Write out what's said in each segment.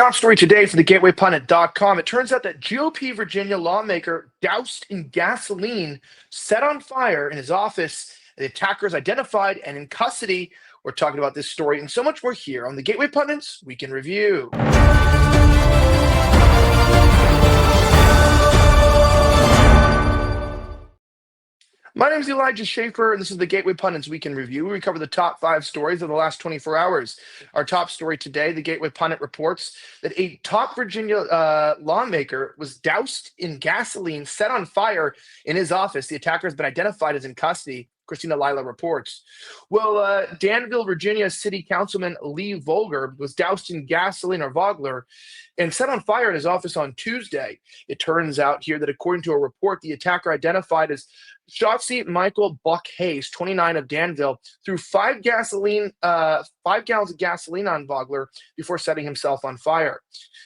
Top story today from the GatewayPundit.com. It turns out that GOP Virginia lawmaker doused in gasoline, set on fire in his office. The attackers identified and in custody. We're talking about this story and so much more here on the Gateway Pundits Weekend Review. My name is Elijah Schaffer, and this is the Gateway Pundits Weekend Review. We cover the top 5 stories of the last 24 hours. Our top story today, the Gateway Pundit reports that a top Virginia lawmaker was doused in gasoline, set on fire in his office. The attacker has been identified as in custody. Christina Lila reports. Well, Danville, Virginia City Councilman Lee Vogler was doused in gasoline or Vogler and set on fire in his office on Tuesday. It turns out here that according to a report, the attacker identified as Shotzi Michael Buck Hayes, 29 of Danville, threw 5 gallons of gasoline on Vogler before setting himself on fire.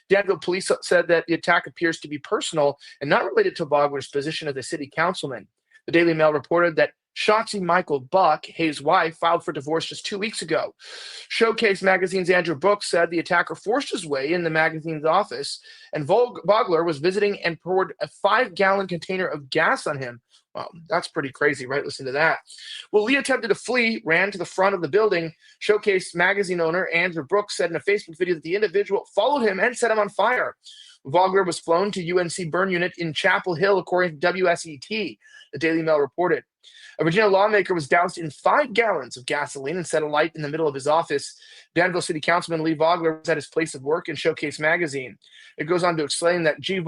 Danville police said that the attack appears to be personal and not related to Vogler's position as a city councilman. The Daily Mail reported that Shotzi Michael Buck, Hayes' wife, filed for divorce just 2 weeks ago. Showcase Magazine's Andrew Brooks said the attacker forced his way in the magazine's office, and Vogler was visiting and poured a 5-gallon container of gas on him. Wow, that's pretty crazy, right? Listen to that. Well, Lee attempted to flee, ran to the front of the building. Showcase Magazine owner Andrew Brooks said in a Facebook video that the individual followed him and set him on fire. Vogler was flown to UNC burn unit in Chapel Hill, according to WSET, the Daily Mail reported. A Virginia lawmaker was doused in 5 gallons of gasoline and set alight in the middle of his office. Danville City Councilman Lee Vogler was at his place of work in Showcase Magazine. It goes on to explain that J.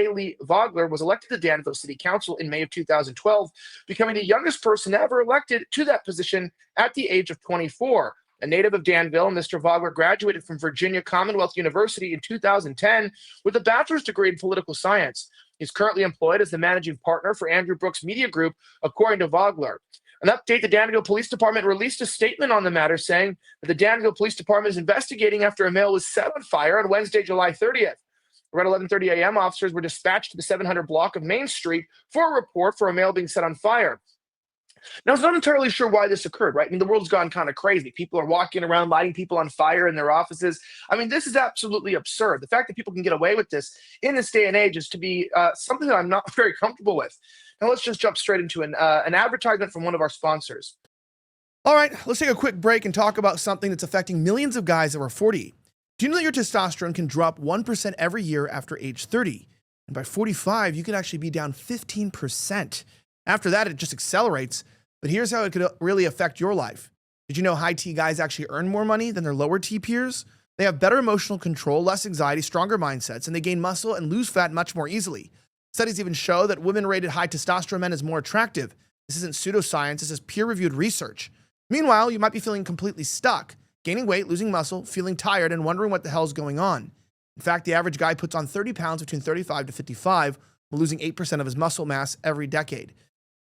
Lee Vogler was elected to Danville City Council in May of 2012, becoming the youngest person ever elected to that position at the age of 24. A native of Danville, Mr. Vogler graduated from Virginia Commonwealth University in 2010 with a bachelor's degree in political science. He's currently employed as the managing partner for Andrew Brooks Media Group, according to Vogler. An update, the Danville Police Department released a statement on the matter saying that the Danville Police Department is investigating after a male was set on fire on Wednesday, July 30th. Around 11:30 a.m., officers were dispatched to the 700 block of Main Street for a report for a male being set on fire. Now, I'm not entirely sure why this occurred, right? I mean, the world's gone kind of crazy. People are walking around lighting people on fire in their offices. I mean, this is absolutely absurd. The fact that people can get away with this in this day and age is to be something that I'm not very comfortable with. Now, let's just jump straight into an advertisement from one of our sponsors. All right, let's take a quick break and talk about something that's affecting millions of guys over 40. Do you know that your testosterone can drop 1% every year after age 30? And by 45, you could actually be down 15%. After that, it just accelerates. But here's how it could really affect your life. Did you know high T guys actually earn more money than their lower T peers? They have better emotional control, less anxiety, stronger mindsets, and they gain muscle and lose fat much more easily. Studies even show that women rated high testosterone men as more attractive. This isn't pseudoscience, this is peer-reviewed research. Meanwhile, you might be feeling completely stuck, gaining weight, losing muscle, feeling tired, and wondering what the hell is going on. In fact, the average guy puts on 30 pounds between 35 to 55, while losing 8% of his muscle mass every decade.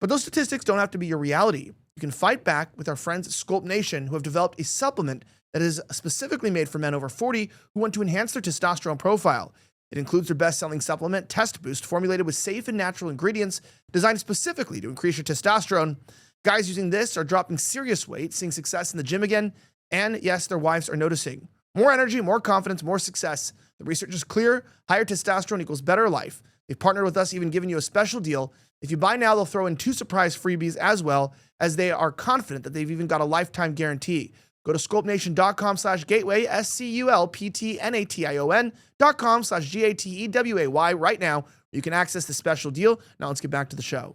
But those statistics don't have to be your reality. You can fight back with our friends at Sculpt Nation, who have developed a supplement that is specifically made for men over 40 who want to enhance their testosterone profile. It includes their best-selling supplement, Test Boost, formulated with safe and natural ingredients designed specifically to increase your testosterone. Guys using this are dropping serious weight, seeing success in the gym again, and yes, their wives are noticing. More energy, more confidence, more success. The research is clear. Higher testosterone equals better life. They've partnered with us, even giving you a special deal. If you buy now, they'll throw in 2 surprise freebies as well, as they are confident that they've even got a lifetime guarantee. Go to sculptnation.com/gateway, SCULPTNATION.com/GATEWAY right now. You can access the special deal. Now let's get back to the show.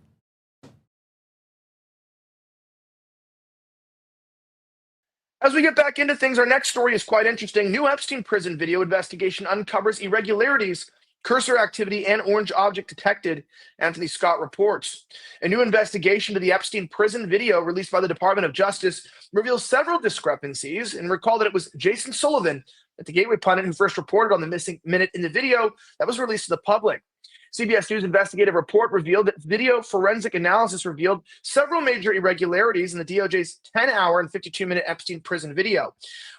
As we get back into things, our next story is quite interesting. New Epstein prison video investigation uncovers irregularities, cursor activity, and orange object detected, Anthony Scott reports. A new investigation to the Epstein prison video released by the Department of Justice reveals several discrepancies, and recall that it was Jason Sullivan at the Gateway Pundit who first reported on the missing minute in the video that was released to the public. CBS News investigative report revealed that video forensic analysis revealed several major irregularities in the DOJ's 10-hour and 52-minute Epstein prison video.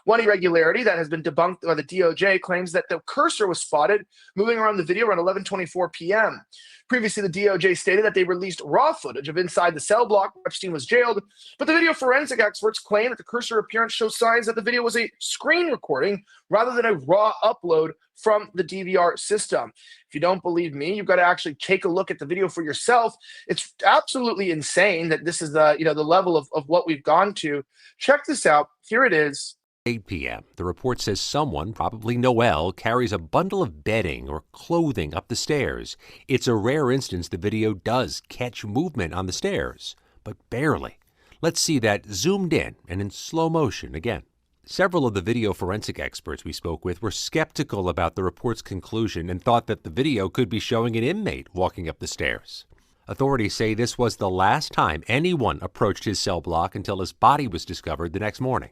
One irregularity that has been debunked by the DOJ claims that the cursor was spotted moving around the video around 11:24 p.m. Previously, the DOJ stated that they released raw footage of inside the cell block where Epstein was jailed, but the video forensic experts claim that the cursor appearance shows signs that the video was a screen recording rather than a raw upload from the DVR system. If you don't believe me, you've got to actually take a look at the video for yourself. It's absolutely insane that this is the level of what we've gone to. Check this out. Here it is. 8 p.m. The report says someone, probably Noel, carries a bundle of bedding or clothing up the stairs. It's a rare instance the video does catch movement on the stairs, but barely. Let's see that zoomed in and in slow motion again. Several of the video forensic experts we spoke with were skeptical about the report's conclusion and thought that the video could be showing an inmate walking up the stairs. Authorities say this was the last time anyone approached his cell block until his body was discovered the next morning.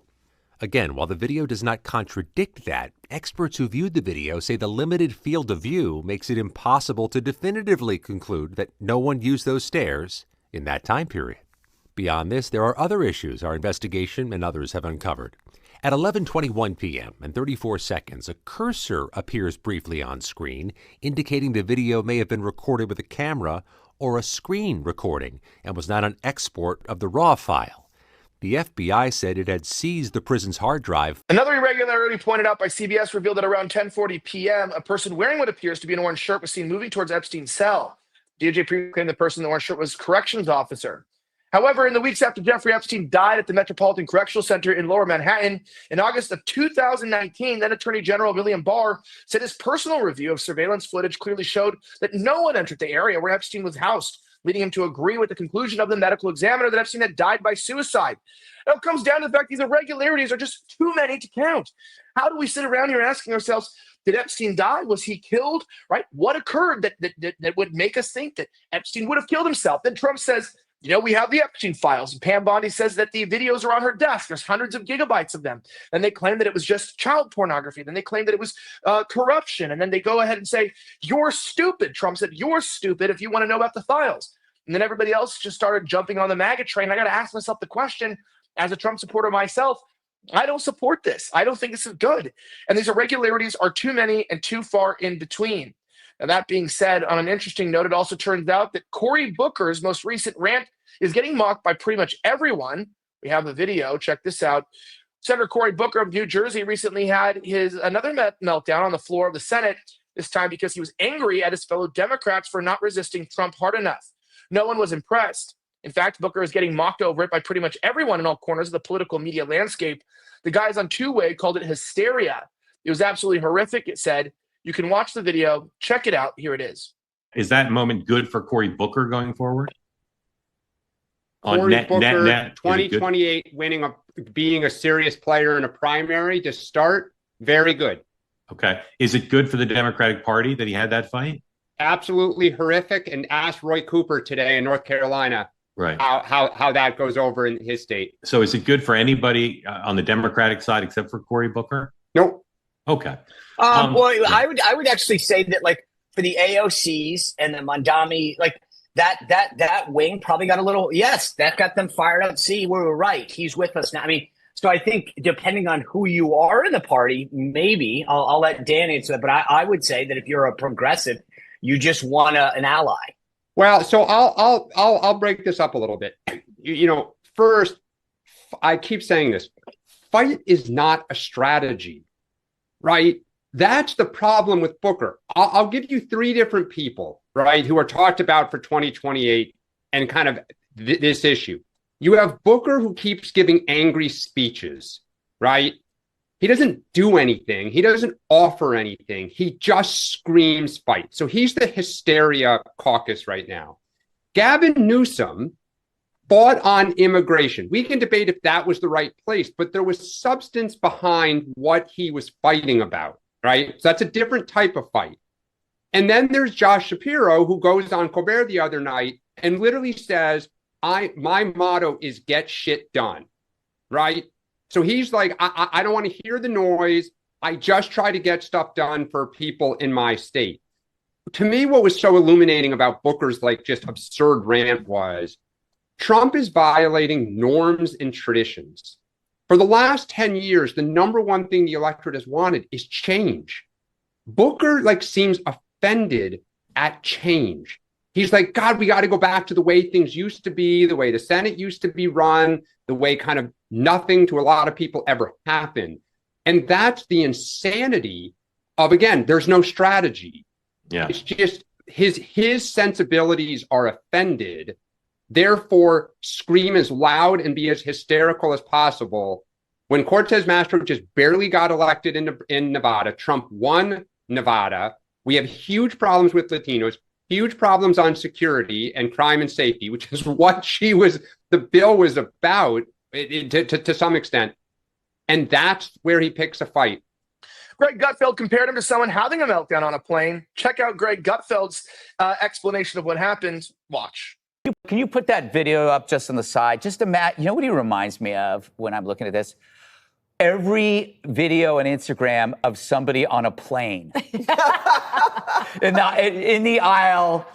Again, while the video does not contradict that, experts who viewed the video say the limited field of view makes it impossible to definitively conclude that no one used those stairs in that time period. Beyond this, there are other issues our investigation and others have uncovered. At 11:21 p.m. and 34 seconds, a cursor appears briefly on screen, indicating the video may have been recorded with a camera or a screen recording and was not an export of the RAW file. The FBI said it had seized the prison's hard drive. Another irregularity pointed out by CBS revealed that around 10:40 p.m., a person wearing what appears to be an orange shirt was seen moving towards Epstein's cell. DOJ previously claimed the person in the orange shirt was a corrections officer. However, in the weeks after Jeffrey Epstein died at the Metropolitan Correctional Center in Lower Manhattan, in August of 2019, then Attorney General William Barr said his personal review of surveillance footage clearly showed that no one entered the area where Epstein was housed, leading him to agree with the conclusion of the medical examiner that Epstein had died by suicide. Now, it comes down to the fact these irregularities are just too many to count. How do we sit around here asking ourselves, did Epstein die? Was he killed? Right? What occurred that would make us think that Epstein would have killed himself? Then Trump says, we have the Epstein files. And Pam Bondi says that the videos are on her desk. There's hundreds of gigabytes of them. And they claim that it was just child pornography. Then they claim that it was corruption. And then they go ahead and say, you're stupid. Trump said, you're stupid if you want to know about the files. And then everybody else just started jumping on the MAGA train. I got to ask myself the question, as a Trump supporter myself, I don't support this. I don't think this is good. And these irregularities are too many and too far in between. Now, that being said, on an interesting note, it also turns out that Cory Booker's most recent rant is getting mocked by pretty much everyone. We have the video. Check this out. Senator Cory Booker of New Jersey recently had another meltdown on the floor of the Senate, this time because he was angry at his fellow Democrats for not resisting Trump hard enough. No one was impressed. In fact, Booker is getting mocked over it by pretty much everyone in all corners of the political media landscape. The guys on two-way called it hysteria. It was absolutely horrific, it said. You can watch the video. Check it out. Here it is. Is that moment good for Cory Booker going forward? Cory Booker, 2028, being a serious player in a primary to start, very good. Okay. Is it good for the Democratic Party that he had that fight? Absolutely horrific. And ask Roy Cooper today in North Carolina right how that goes over in his state. So is it good for anybody on the Democratic side except for Cory Booker? Nope. Okay. Well, I would actually say that, like, for the AOCs and the Mandami, like that wing probably got a little, yes, that got them fired up. See, we were right. He's with us now. I mean, so I think depending on who you are in the party, maybe I'll let Dan answer that. But I would say that if you're a progressive, you just want an ally. Well, so I'll break this up a little bit. First, I keep saying this: fight is not a strategy, right? That's the problem with Booker. I'll give you three different people, right, who are talked about for 2028 and kind of this issue. You have Booker, who keeps giving angry speeches, right? He doesn't do anything. He doesn't offer anything. He just screams fight. So he's the hysteria caucus right now. Gavin Newsom fought on immigration. We can debate if that was the right place, but there was substance behind what he was fighting about, right? So that's a different type of fight. And then there's Josh Shapiro, who goes on Colbert the other night and literally says, my motto is get shit done, right? So he's like, I don't want to hear the noise. I just try to get stuff done for people in my state. To me, what was so illuminating about Booker's like just absurd rant was Trump is violating norms and traditions. For the last 10 years, the number one thing the electorate has wanted is change. Booker seems offended at change. He's like, God, we got to go back to the way things used to be, the way the Senate used to be run, the way kind of nothing to a lot of people ever happened. And that's the insanity of, again, there's no strategy. Yeah. It's just his sensibilities are offended. Therefore, scream as loud and be as hysterical as possible. When Cortez Masto just barely got elected in Nevada, Trump won Nevada. We have huge problems with Latinos, huge problems on security and crime and safety, which is what the bill was about to some extent. And that's where he picks a fight. Greg Gutfeld compared him to someone having a meltdown on a plane. Check out Greg Gutfeld's explanation of what happened. Watch. Can you put that video up just on the side? Just imagine, you know what he reminds me of when I'm looking at this? Every video on Instagram of somebody on a plane in the aisle,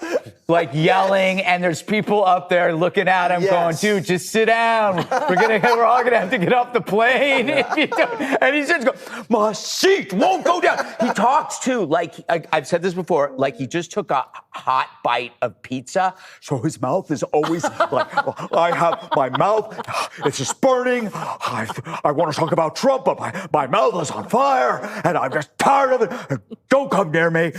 like yelling, and there's people up there looking at him, going, "Dude, just sit down. We're all gonna have to get off the plane if you don't." And he just goes, "My seat won't go down." He talks too, like I've said this before, like he just took a hot bite of pizza, so his mouth is always like, "I have my mouth, it's just burning. I want to talk about Trump, but my mouth is on fire, and I'm just tired of it. Don't come near me."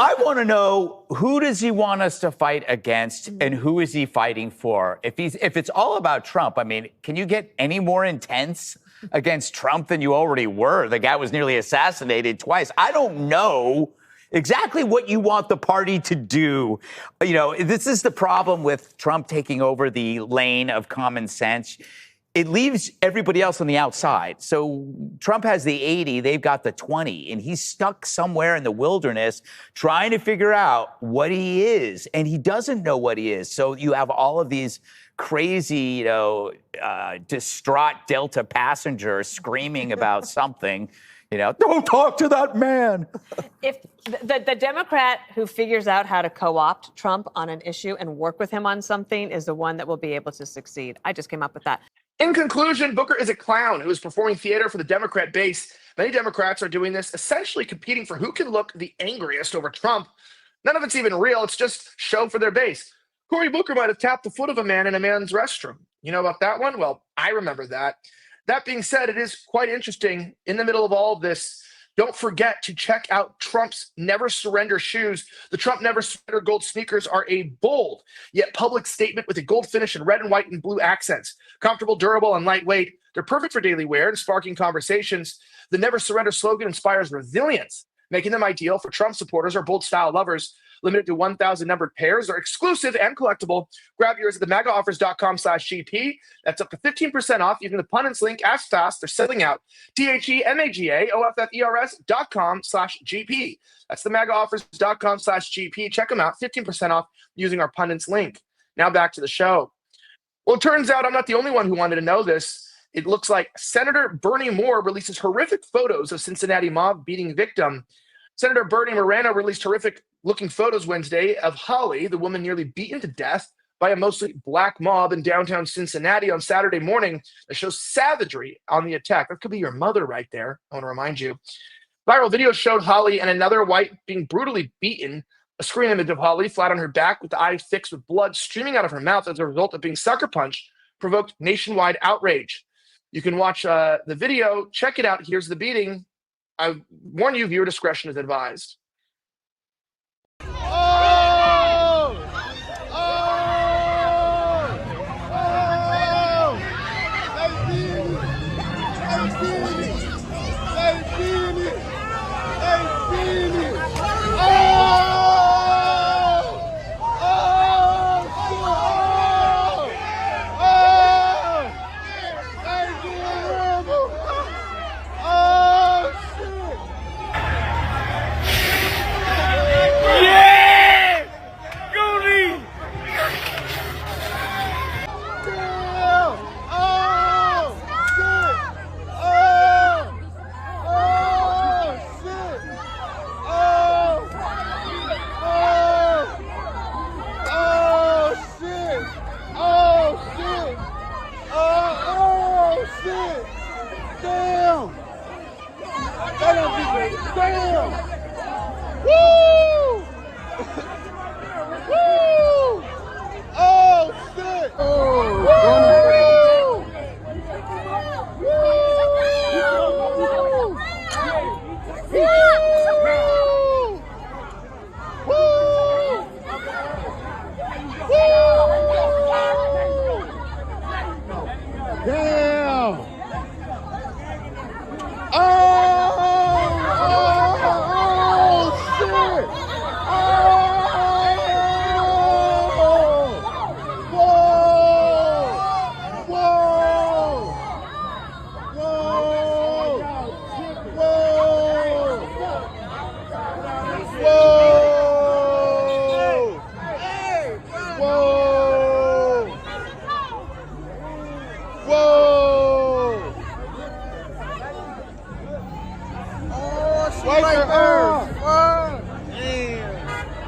I want to know, who does he want us to fight against, and who is he fighting for? If it's all about Trump, I mean, can you get any more intense against Trump than you already were? The guy was nearly assassinated twice. I don't know exactly what you want the party to do. You know, this is the problem with Trump taking over the lane of common sense. It leaves everybody else on the outside. So Trump has the 80, they've got the 20, and he's stuck somewhere in the wilderness trying to figure out what he is, and he doesn't know what he is. So you have all of these crazy, distraught Delta passengers screaming about something. Don't talk to that man. If the Democrat who figures out how to co-opt Trump on an issue and work with him on something is the one that will be able to succeed. I just came up with that. In conclusion, Booker is a clown who is performing theater for the Democrat base. Many Democrats are doing this, essentially competing for who can look the angriest over Trump. None of it's even real. It's just show for their base. Cory Booker might have tapped the foot of a man in a man's restroom. You know about that one? Well, I remember that. That being said, it is quite interesting. In the middle of all of this, don't forget to check out Trump's Never Surrender shoes. The Trump Never Surrender gold sneakers are a bold yet public statement with a gold finish in red and white and blue accents. Comfortable, durable, and lightweight. They're perfect for daily wear and sparking conversations. The Never Surrender slogan inspires resilience, making them ideal for Trump supporters or bold style lovers. Limited to 1,000 numbered pairs. They're exclusive and collectible. Grab yours at themagaoffers.com/GP. That's up to 15% off. Using the Pundit's link as fast. They're selling out. THEMAGAOFFERS.com/GP. That's themagaoffers.com/GP. Check them out. 15% off using our Pundit's link. Now back to the show. Well, it turns out I'm not the only one who wanted to know this. It looks like Senator Bernie Moore releases horrific photos of Cincinnati Mob Beating victim. Senator Bernie Moreno released horrific-looking photos Wednesday of Holly, the woman nearly beaten to death by a mostly black mob in downtown Cincinnati on Saturday morning that shows savagery on the attack. That could be your mother right there, I want to remind you. Viral video showed Holly and another white being brutally beaten. A screen image of Holly flat on her back with the eyes fixed with blood streaming out of her mouth as a result of being sucker punched provoked nationwide outrage. You can watch the video. Check it out. Here's the beating. I warn you, viewer discretion is advised.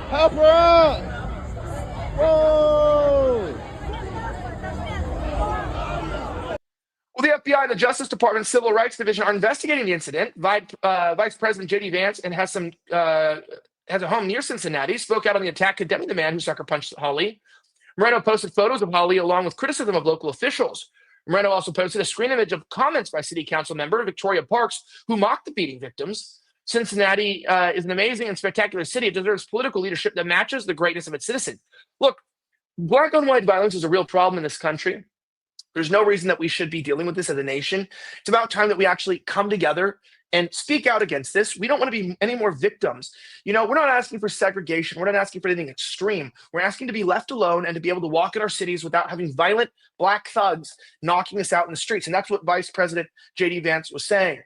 Help her up! Whoa! Well, the FBI and the Justice Department Civil Rights Division are investigating the incident. Vice President J.D. Vance and has a home near Cincinnati, spoke out on the attack, condemning the man who sucker punched Holly. Moreno posted photos of Holly along with criticism of local officials. Moreno also posted a screen image of comments by City Council member Victoria Parks, who mocked the beating victims. Cincinnati is an amazing and spectacular city. It deserves political leadership that matches the greatness of its citizens. Look, black on white violence is a real problem in this country. There's no reason that we should be dealing with this as a nation. It's about time that we actually come together and speak out against this. We don't want to be any more victims. You know, we're not asking for segregation. We're not asking for anything extreme. We're asking to be left alone and to be able to walk in our cities without having violent black thugs knocking us out in the streets. And that's what Vice President J.D. Vance was saying.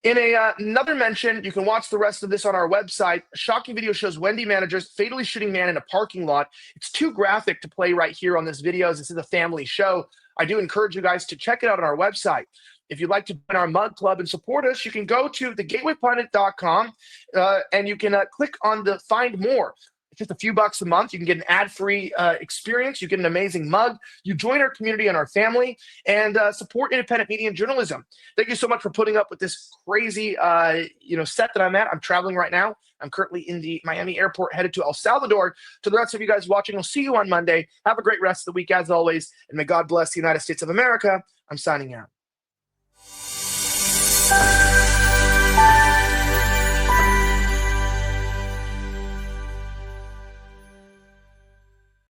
In another mention, you can watch the rest of this on our website. A shocking video shows Wendy managers fatally shooting man in a parking lot. It's too graphic to play right here on this video, as this is a family show. I do encourage you guys to check it out on our website. If you'd like to join our Mug Club and support us, you can go to thegatewaypundit.com and you can click on the Find More. It's just a few bucks a month. You can get an ad-free experience. You get an amazing mug. You join our community and our family and support independent media and journalism. Thank you so much for putting up with this crazy set that I'm at. I'm traveling right now. I'm currently in the Miami airport headed to El Salvador. To the rest of you guys watching, I'll see you on Monday. Have a great rest of the week as always. And may God bless the United States of America. I'm signing out.